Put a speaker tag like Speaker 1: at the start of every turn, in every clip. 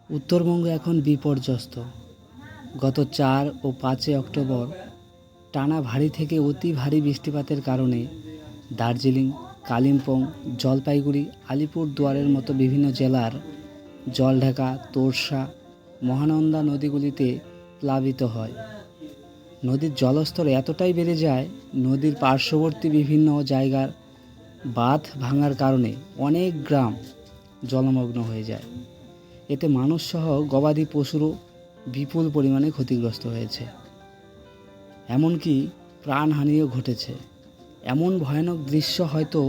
Speaker 1: উত্তরবঙ্গ এখন বিপর্যস্ত। গত 4 ও 5 অক্টোবর টানা ভারী থেকে অতি ভারী বৃষ্টিপাতের কারণে দার্জিলিং, কালিম্পং, জলপাইগুড়ি, আলিপুরদুয়ারের মতো বিভিন্ন জেলার জলঢাকা, তোরসা, মহানন্দা নদীগুলিতে প্লাবিত হয়। নদীর জলস্তর এতটাই বেড়ে যায়, নদীর পার্শ্ববর্তী বিভিন্ন জায়গার বাঁধ ভাঙার কারণে অনেক গ্রাম জলমগ্ন হয়ে যায়। এতে মানুষসহ গবাদি পশুরও বিপুল পরিমাণে ক্ষতিগ্রস্ত হয়েছে, এমনকি প্রাণহানিও ঘটেছে। এমন ভয়ানক দৃশ্য হয়তো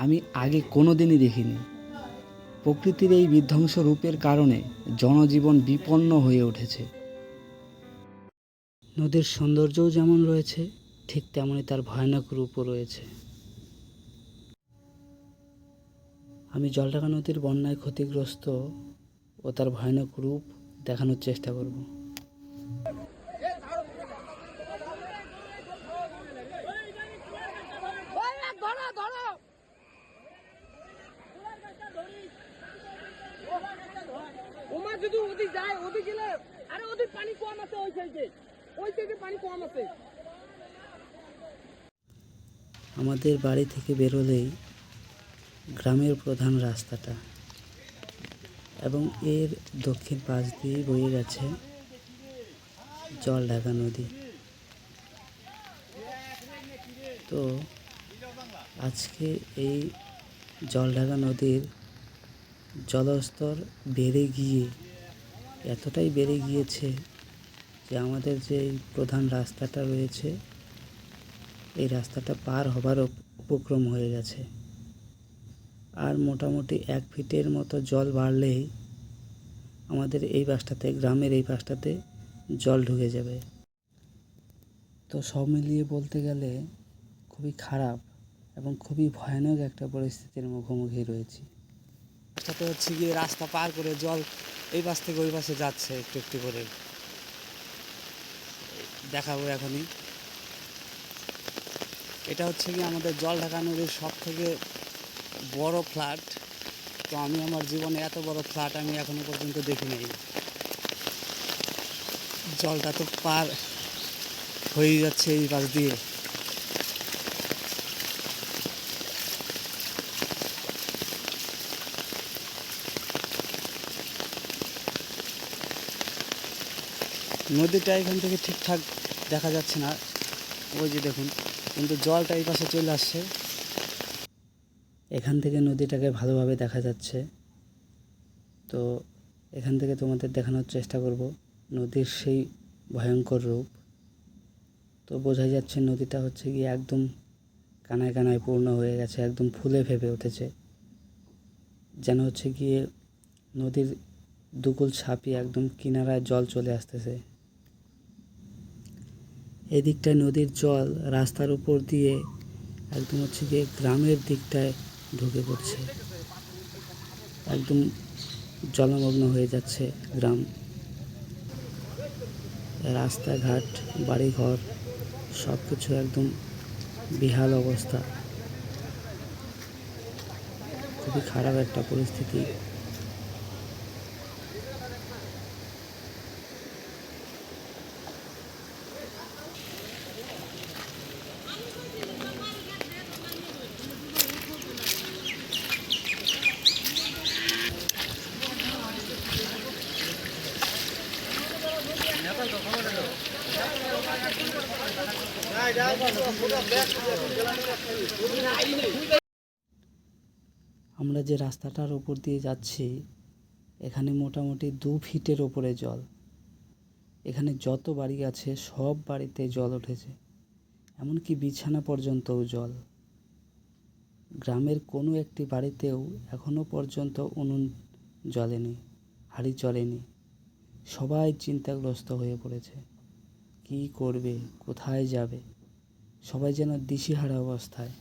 Speaker 1: আমি আগে কোনো দিনই দেখিনি। প্রকৃতির এই বিধ্বংস রূপের কারণে জনজীবন বিপন্ন হয়ে উঠেছে। নদীর সৌন্দর্যও যেমন রয়েছে, ঠিক তেমনই তার ভয়ানক রূপও রয়েছে। আমি জলঢাকা নদীর বন্যায় ক্ষতিগ্রস্ত ও তার ভয়ানক রূপ দেখানোর চেষ্টা করব। আমাদের বাড়ি থেকে বেরোলেই গ্রামের প্রধান রাস্তাটা এবং এর দক্ষিণ পাশ দিয়ে বয়ে গেছে জলঢাকা নদী। তো আজকে এই জলঢাকা নদীর জলস্তর বেড়ে গিয়ে এতটাই বেড়ে গিয়েছে যে আমাদের যে প্রধান রাস্তাটা রয়েছে, এই রাস্তাটা পার হবার উপক্রম হয়ে গেছে। আর মোটামুটি 1 ফিটের মতো জল বাড়লেই আমাদের এই পাশটাতে, গ্রামের এই পাশটাতে জল ঢুকে যাবে। তো সব মিলিয়ে বলতে গেলে খুবই খারাপ এবং খুবই ভয়ানক একটা পরিস্থিতির মুখোমুখি রয়েছি। রাস্তাতে হচ্ছে গিয়ে রাস্তা পার করে জল এই পাশ থেকে ওই পাশে যাচ্ছে একটু একটু করে। দেখাবো এখনই। এটা হচ্ছে গিয়ে আমাদের জলঢাকা নদীর সব থেকে বড় ফ্ল্যাট। তো আমি আমার জীবনে এত বড় ফ্ল্যাট আমি এখনো পর্যন্ত দেখিনি। জলটা তো পার হয়ে যাচ্ছে এই পাশ দিয়ে। নদীটা এখান থেকে ঠিকঠাক দেখা যাচ্ছে না, ওই যে দেখুন, কিন্তু জলটা এই পাশে চলে আসছে। এখান থেকে নদীটাকে ভালোভাবে দেখা যাচ্ছে। তো এখান থেকে তোমাদের দেখানোর চেষ্টা করব নদীর সেই ভয়ঙ্কর রূপ। তো বোঝাই যাচ্ছে নদীটা হচ্ছে গিয়ে একদম কানায় কানায় পূর্ণ হয়ে গেছে, একদম ফুলে ফেপে উঠেছে। যেন হচ্ছে গিয়ে নদীর দুকুল ছাপিয়ে একদম কিনারায় জল চলে আসতেছে। এদিকটায় নদীর জল রাস্তার উপর দিয়ে একদম হচ্ছে গিয়ে গ্রামের দিকটায় ঢুকে পড়ছে, একদম জলমগ্ন হয়ে যাচ্ছে গ্রাম। রাস্তাঘাট, বাড়িঘর সব কিছু একদম বেহাল অবস্থা। খুবই খারাপ একটা পরিস্থিতি। আমরা যে রাস্তাটার উপর দিয়ে যাচ্ছি, এখানে মোটামুটি 2 ফিটের ওপরে জল। এখানে যত বাড়ি আছে সব বাড়িতে জল উঠেছে, এমনকি বিছানা পর্যন্তও জল। গ্রামের কোনো একটি বাড়িতেও এখনো পর্যন্ত উনুন জ্বলেনি, হাঁড়ি জ্বলেনি। সবাই চিন্তাগ্রস্ত হয়ে পড়েছে, কী করবে, কোথায় যাবে, সবাই যেন দিশেহারা অবস্থায়।